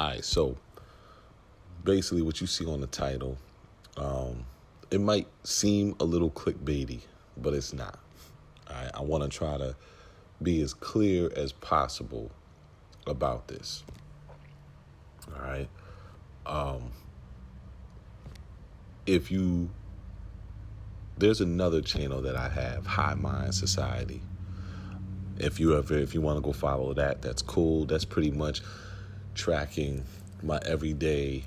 All right, so basically what you see on the title, it might seem a little clickbaity, but it's not. All right, I want to try to be as clear as possible about this. All right. If you There's another channel that I have, High Mind Society. If you want to go follow that, that's cool. That's pretty much tracking my everyday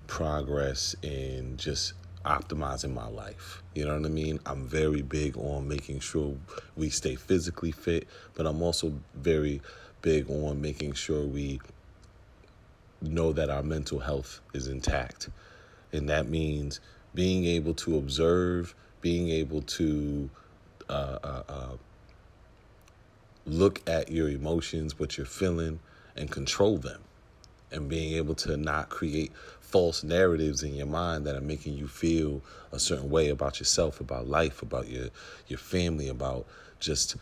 progress in just optimizing my life. You know what I mean? I'm very big on making sure we stay physically fit, but I'm also very big on making sure we know that our mental health is intact. And that means being able to observe, being able to look at your emotions, what you're feeling, and control them. And being able to not create false narratives in your mind that are making you feel a certain way about yourself, about life, about your family, about just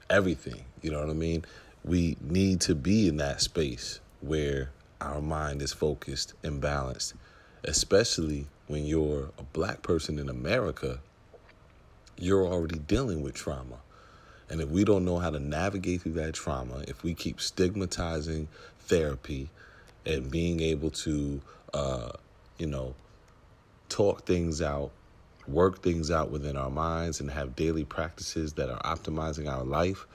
everything. You know what I mean? We need to be in that space where our mind is focused and balanced, especially when you're a black person in America. You're already dealing with trauma. And if we don't know how to navigate through that trauma, if we keep stigmatizing therapy and being able to, talk things out, work things out within our minds, and have daily practices that are optimizing our life,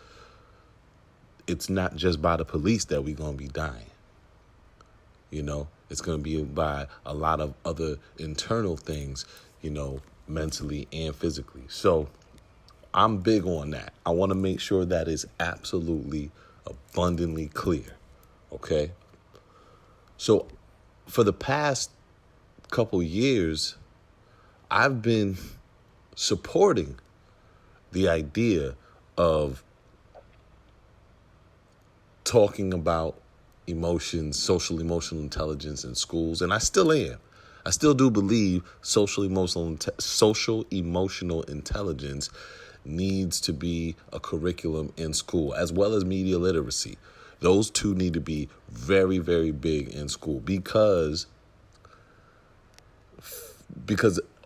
it's not just by the police that we're going to be dying. It's going to be by a lot of other internal things, mentally and physically. So I'm big on that. I want to make sure that is absolutely abundantly clear. Okay? So for the past couple years, I've been supporting the idea of talking about emotions, social emotional intelligence in schools, and I still am. I still do believe social emotional intelligence needs to be a curriculum in school, as well as media literacy. Those two need to be very, very big in school because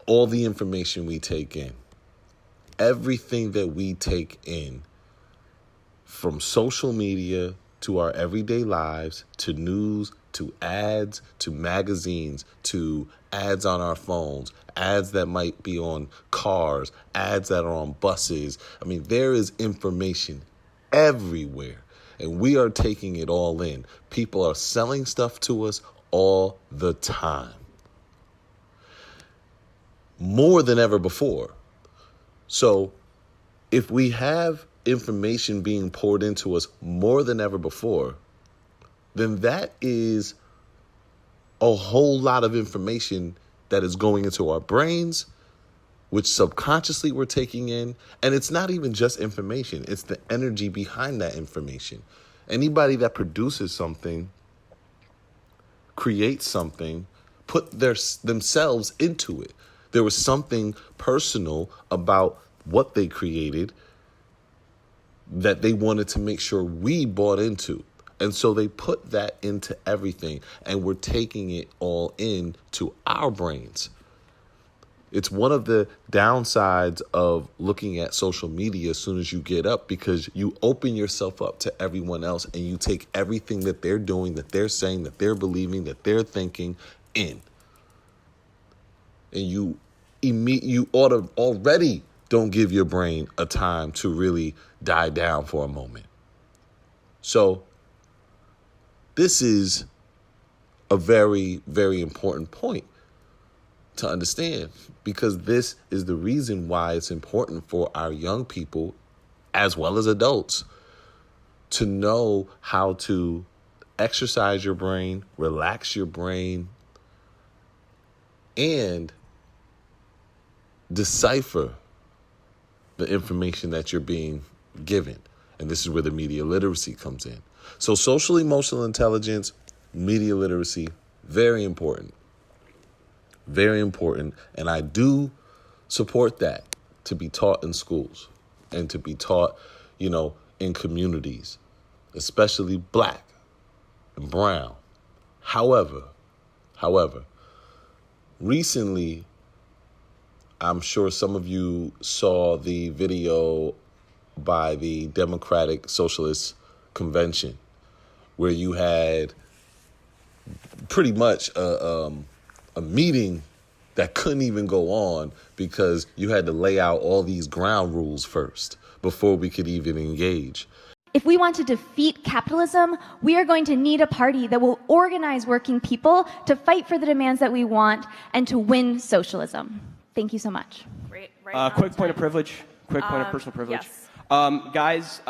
all the information we take in, everything that we take in, from social media to our everyday lives, to news, to ads, to magazines, to ads on our phones, ads that might be on cars, ads that are on buses. I mean, there is information everywhere, and we are taking it all in. People are selling stuff to us all the time, more than ever before. So if we have information being poured into us more than ever before, then that is a whole lot of information that is going into our brains, which subconsciously we're taking in. And it's not even just information, it's the energy behind that information. Anybody that produces something, creates something, put themselves into it. There was something personal about what they created that they wanted to make sure we bought into. And so they put that into everything, and we're taking it all into our brains. It's one of the downsides of looking at social media as soon as you get up, because you open yourself up to everyone else and you take everything that they're doing, that they're saying, that they're believing, that they're thinking in. And you already don't give your brain a time to really die down for a moment. So this is a very, very important point to understand, because this is the reason why it's important for our young people, as well as adults, to know how to exercise your brain, relax your brain, and decipher the information that you're being given. And this is where the media literacy comes in. So social emotional intelligence, media literacy, very important. Very important. And I do support that to be taught in schools and to be taught, in communities, especially black and brown, However, recently, I'm sure some of you saw the video by the Democratic Socialist Convention where you had pretty much a meeting that couldn't even go on because you had to lay out all these ground rules first before we could even engage. If we want to defeat capitalism, we are going to need a party that will organize working people to fight for the demands that we want and to win socialism. Thank you so much. Great. Quick point of privilege. Quick point of personal privilege. Yes. Guys,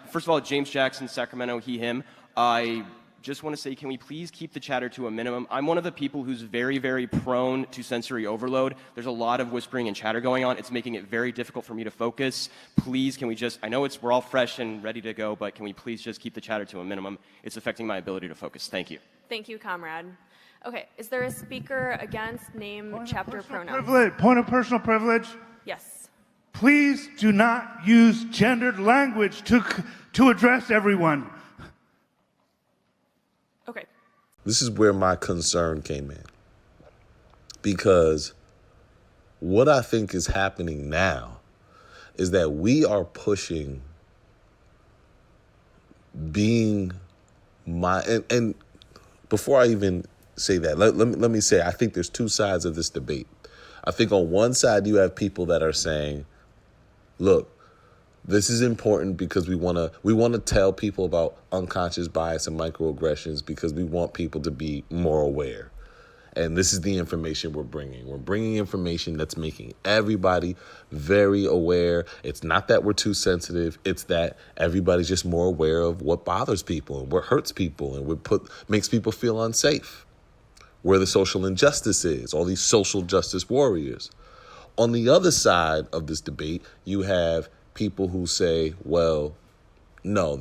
first of all, James Jackson, Sacramento, he, him. I just want to say, can we please keep the chatter to a minimum? I'm one of the people who's very, very prone to sensory overload. There's a lot of whispering and chatter going on. It's making it very difficult for me to focus. Please, can we just, I know we're all fresh and ready to go, but can we please just keep the chatter to a minimum? It's affecting my ability to focus. Thank you. Thank you, comrade. Okay, is there a speaker against name, chapter, pronouns? Point of personal privilege. Yes. Please do not use gendered language to address everyone. Okay. This is where my concern came in. Because what I think is happening now is that we are pushing being and before I even say that, let me say, I think there's two sides of this debate. I think on one side you have people that are saying, look, this is important because we want to tell people about unconscious bias and microaggressions because we want people to be more aware. And this is the information we're bringing. We're bringing information that's making everybody very aware. It's not that we're too sensitive. It's that everybody's just more aware of what bothers people and what hurts people and what makes people feel unsafe, where the social injustice is, all these social justice warriors. On the other side of this debate, you have people who say, well, no,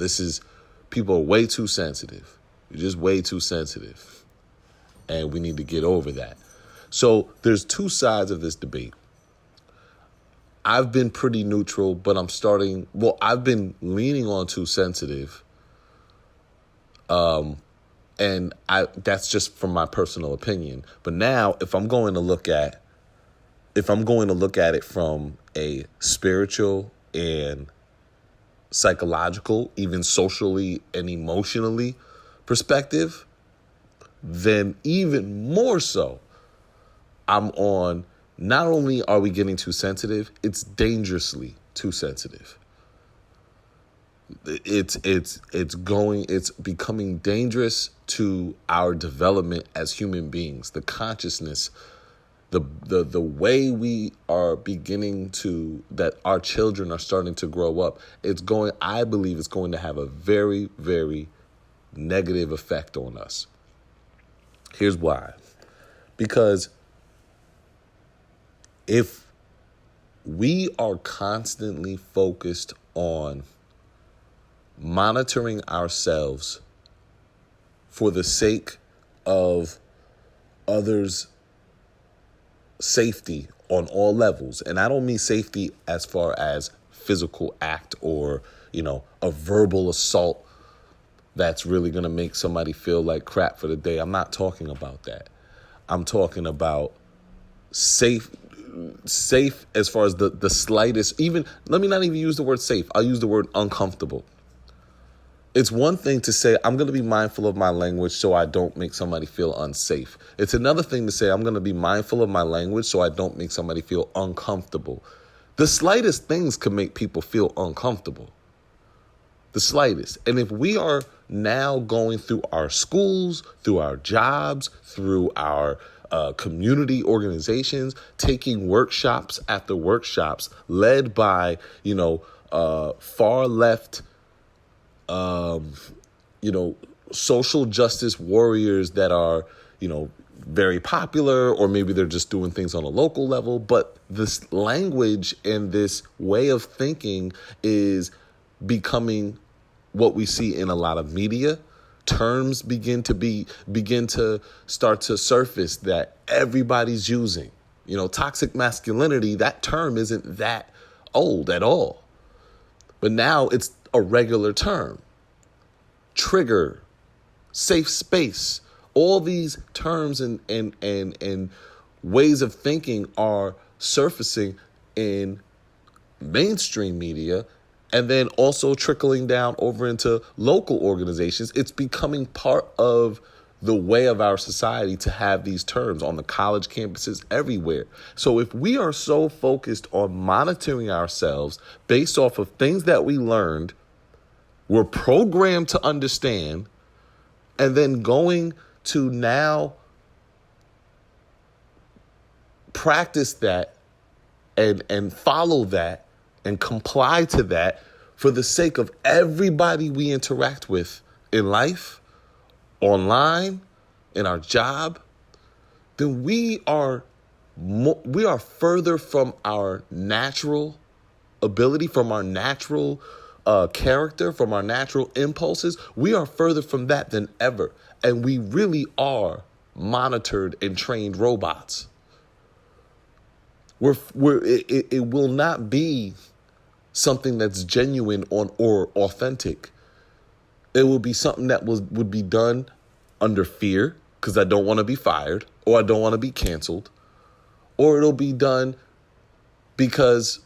people are way too sensitive. You're just way too sensitive. And we need to get over that. So there's two sides of this debate. I've been pretty neutral, but I've been leaning on too sensitive. And that's just from my personal opinion. But now if I'm going to look at it from a spiritual and psychological, even socially and emotionally perspective, then even more so, I'm on, not only are we getting too sensitive, it's dangerously too sensitive. It's becoming dangerous to our development as human beings, the consciousness, the way we are that our children are starting to grow up. I believe it's going to have a very, very negative effect on us. Here's why. Because if we are constantly focused on monitoring ourselves for the sake of others' safety on all levels, and I don't mean safety as far as physical act or, a verbal assault that's really going to make somebody feel like crap for the day. I'm not talking about that. I'm talking about safe as far as the slightest, even, let me not even use the word safe. I'll use the word uncomfortable. It's one thing to say, I'm going to be mindful of my language so I don't make somebody feel unsafe. It's another thing to say, I'm going to be mindful of my language so I don't make somebody feel uncomfortable. The slightest things can make people feel uncomfortable. The slightest. And if we are now going through our schools, through our jobs, through our community organizations, taking workshops after workshops led by, far left, social justice warriors that are, very popular, or maybe they're just doing things on a local level. But this language and this way of thinking is becoming what we see in a lot of media. Terms begin to start to surface that everybody's using. Toxic masculinity, that term isn't that old at all. But now it's a regular term. Trigger, safe space, All these terms and ways of thinking are surfacing in mainstream media and then also trickling down over into local organizations. It's becoming part of the way of our society to have these terms on the college campuses everywhere. So if we are so focused on monitoring ourselves based off of things that we learned, we're programmed to understand, and then going to now practice that and follow that and comply to that for the sake of everybody we interact with in life, online, in our job, then we are further from our natural ability, from our natural character, from our natural impulses. We are further from that than ever. And we really are monitored and trained robots. It will not be something that's genuine or authentic. It will be something that would be done under fear, because I don't want to be fired, or I don't want to be canceled, or it'll be done because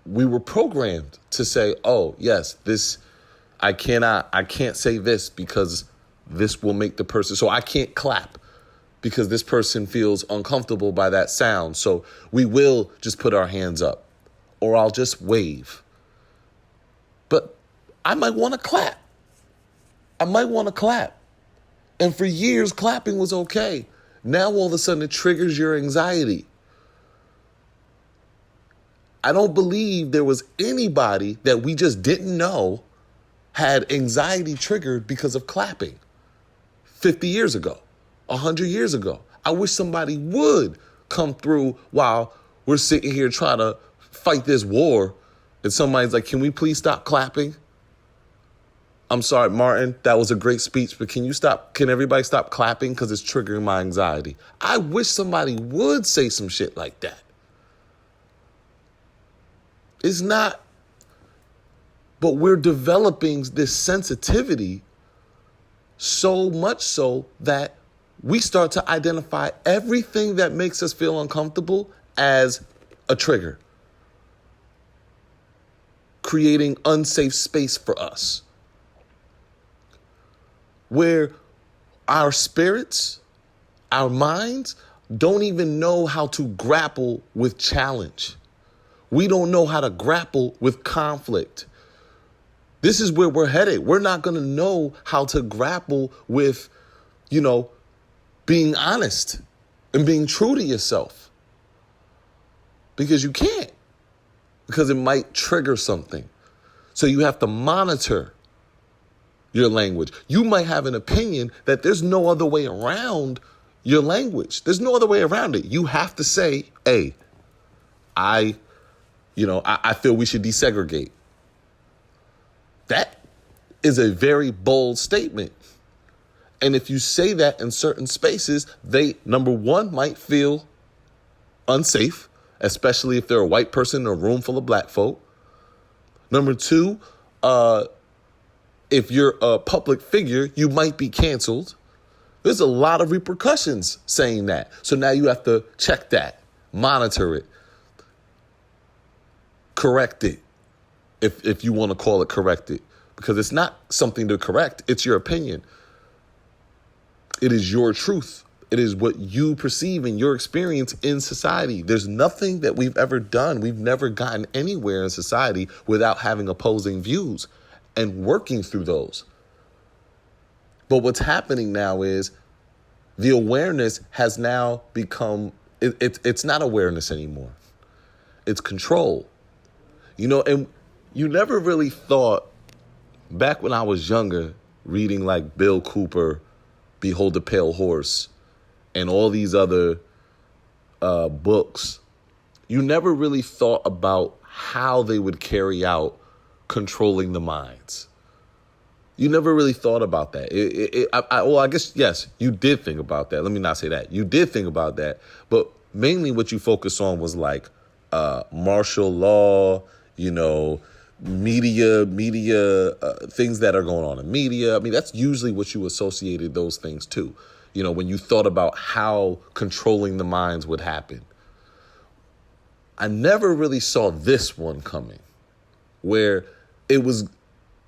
we were programmed to say, oh, yes, I can't say this because this will make the person, so I can't clap because this person feels uncomfortable by that sound. So we will just put our hands up, or I'll just wave. But I might want to clap. And for years, clapping was okay. Now all of a sudden it triggers your anxiety. I don't believe there was anybody that we just didn't know had anxiety triggered because of clapping 50 years ago, 100 years ago. I wish somebody would come through while we're sitting here trying to fight this war, and somebody's like, can we please stop clapping? I'm sorry, Martin, that was a great speech, but can everybody stop clapping because it's triggering my anxiety? I wish somebody would say some shit like that. It's not, but we're developing this sensitivity so much so that we start to identify everything that makes us feel uncomfortable as a trigger, creating unsafe space for us, where our spirits, our minds don't even know how to grapple with challenge. We don't know how to grapple with conflict. This is where we're headed. We're not going to know how to grapple with, being honest and being true to yourself. Because you can't. Because it might trigger something. So you have to monitor your language. You might have an opinion that there's no other way around your language. There's no other way around it. You have to say, hey, I feel we should desegregate. That is a very bold statement. And if you say that in certain spaces, they, number one, might feel unsafe, especially if they're a white person in a room full of black folk. Number two, if you're a public figure, you might be canceled. There's a lot of repercussions saying that. So now you have to check that, monitor it, correct it, if you want to call it correct it, because it's not something to correct. It's your opinion. It is your truth. It is what you perceive in your experience in society. There's nothing that we've ever done. We've never gotten anywhere in society without having opposing views and working through those. But what's happening now is the awareness has now become, it's not awareness anymore. It's control. And you never really thought, back when I was younger, reading like Bill Cooper, Behold the Pale Horse, and all these other books, you never really thought about how they would carry out controlling the minds. You never really thought about that. I guess, yes, you did think about that. Let me not say that. You did think about that. But mainly what you focus on was like martial law, media, things that are going on in media. I mean, that's usually what you associated those things to. when you thought about how controlling the minds would happen. I never really saw this one coming, where it was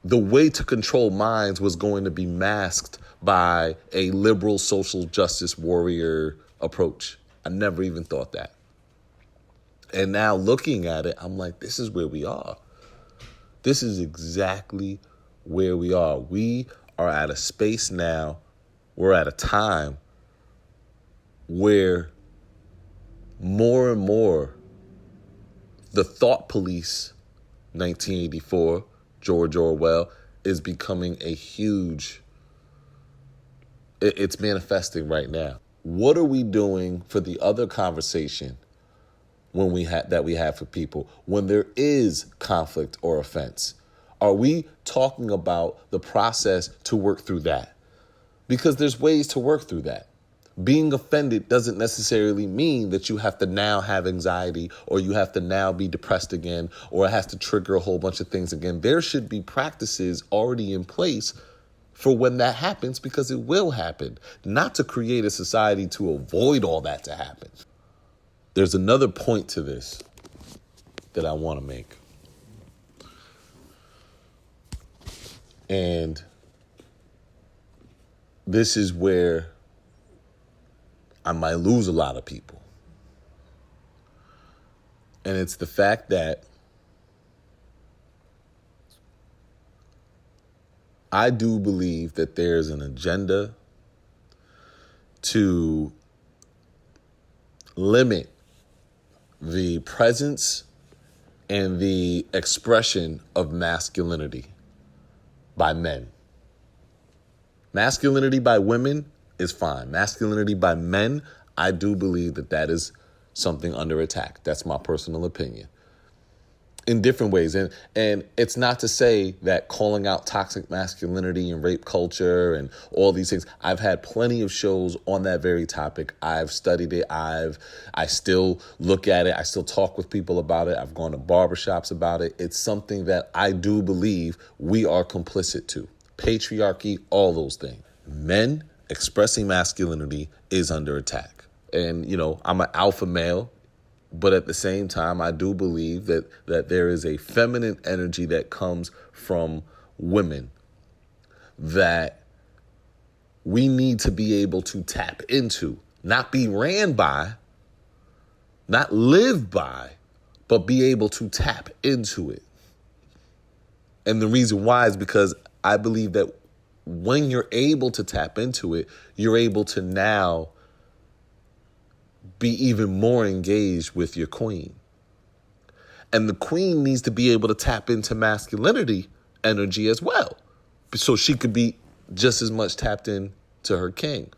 the way to control minds was going to be masked by a liberal social justice warrior approach. I never even thought that. And now looking at it, I'm like, this is where we are. This is exactly where we are. We are at a space now, we're at a time where more and more the thought police, 1984, George Orwell, is becoming a huge, it's manifesting right now. What are we doing for the other conversation when that we have for people when there is conflict or offense? Are we talking about the process to work through that? Because there's ways to work through that. Being offended doesn't necessarily mean that you have to now have anxiety or you have to now be depressed again or it has to trigger a whole bunch of things again. There should be practices already in place for when that happens, because it will happen, not to create a society to avoid all that to happen. There's another point to this that I want to make. And this is where I might lose a lot of people. And it's the fact that I do believe that there's an agenda to limit the presence and the expression of masculinity by men. Masculinity by women is fine. Masculinity by men, I do believe that is something under attack. That's my personal opinion. In different ways. And it's not to say that calling out toxic masculinity and rape culture and all these things. I've had plenty of shows on that very topic. I've studied it. I still look at it. I still talk with people about it. I've gone to barbershops about it. It's something that I do believe we are complicit to. Patriarchy, all those things. Men expressing masculinity is under attack. And, I'm an alpha male, but at the same time, I do believe that there is a feminine energy that comes from women that we need to be able to tap into, not be ran by, not live by, but be able to tap into it. And the reason why is because I believe that when you're able to tap into it, you're able to now be even more engaged with your queen. And the queen needs to be able to tap into masculinity energy as well, so she could be just as much tapped in to her king,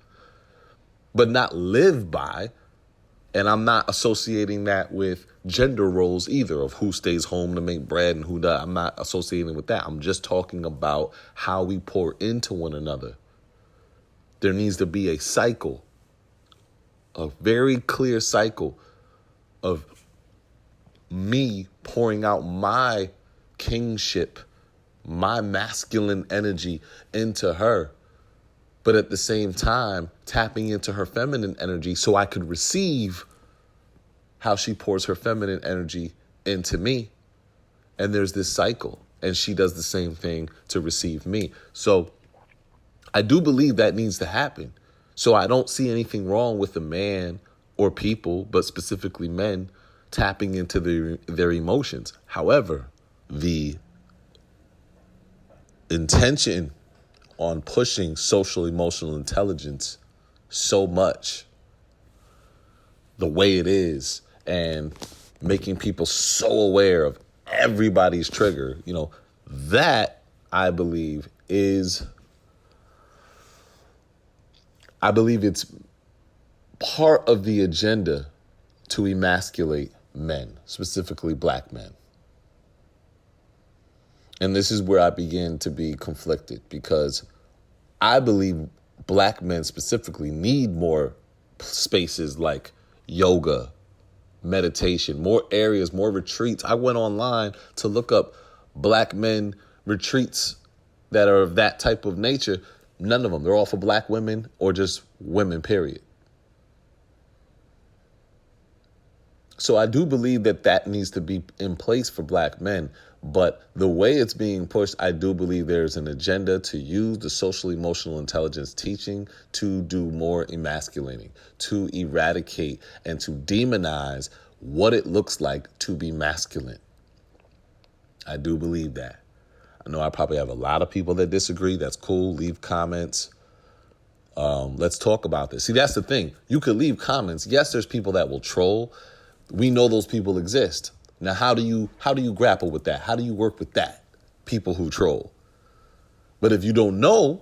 but not live by. And I'm not associating that with gender roles either, of who stays home to make bread and who does. I'm not associating with that. I'm just talking about how we pour into one another. There needs to be a cycle, a very clear cycle of me pouring out my kingship, my masculine energy into her, but at the same time tapping into her feminine energy so I could receive how she pours her feminine energy into me. And there's this cycle, and she does the same thing to receive me. So I do believe that needs to happen. So I don't see anything wrong with a man or people, but specifically men, tapping into their emotions. However, the intention on pushing social emotional intelligence so much the way it is and making people so aware of everybody's trigger, that I believe it's part of the agenda to emasculate men, specifically black men. And this is where I begin to be conflicted, because I believe black men specifically need more spaces like yoga, meditation, more areas, more retreats. I went online to look up black men retreats that are of that type of nature. None of them. They're all for black women or just women, period. So I do believe that that needs to be in place for black men. But the way it's being pushed, I do believe there's an agenda to use the social emotional intelligence teaching to do more emasculating, to eradicate and to demonize what it looks like to be masculine. I do believe that. I know I probably have a lot of people that disagree. That's cool. Leave comments. Let's talk about this. See, that's the thing. You could leave comments. Yes, there's people that will troll. We know those people exist. Now, how do you grapple with that? How do you work with that? People who troll. But if you don't know,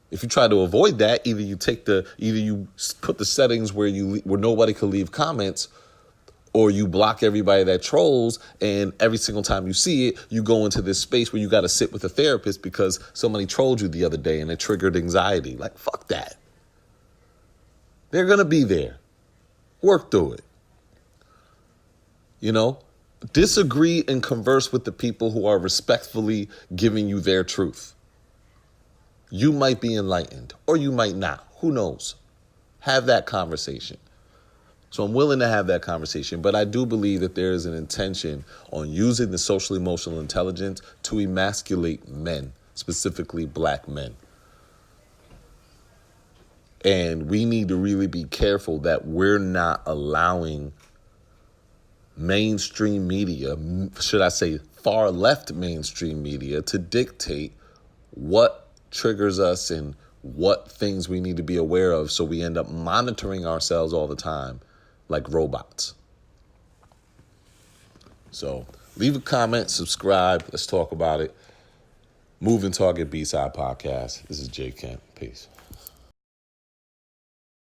if you try to avoid that, either you put the settings where nobody can leave comments, or you block everybody that trolls, and every single time you see it, you go into this space where you got to sit with a therapist because somebody trolled you the other day and it triggered anxiety. Like, fuck that. They're going to be there. Work through it. You know, disagree and converse with the people who are respectfully giving you their truth. You might be enlightened or you might not. Who knows? Have that conversation. So I'm willing to have that conversation, but I do believe that there is an intention on using the social emotional intelligence to emasculate men, specifically black men. And we need to really be careful that we're not allowing mainstream media, should I say far left mainstream media, to dictate what triggers us and what things we need to be aware of, so we end up monitoring ourselves all the time like robots. So leave a comment, subscribe, let's talk about it. Moving Target B-Side Podcast. This is Jay Kent. Peace.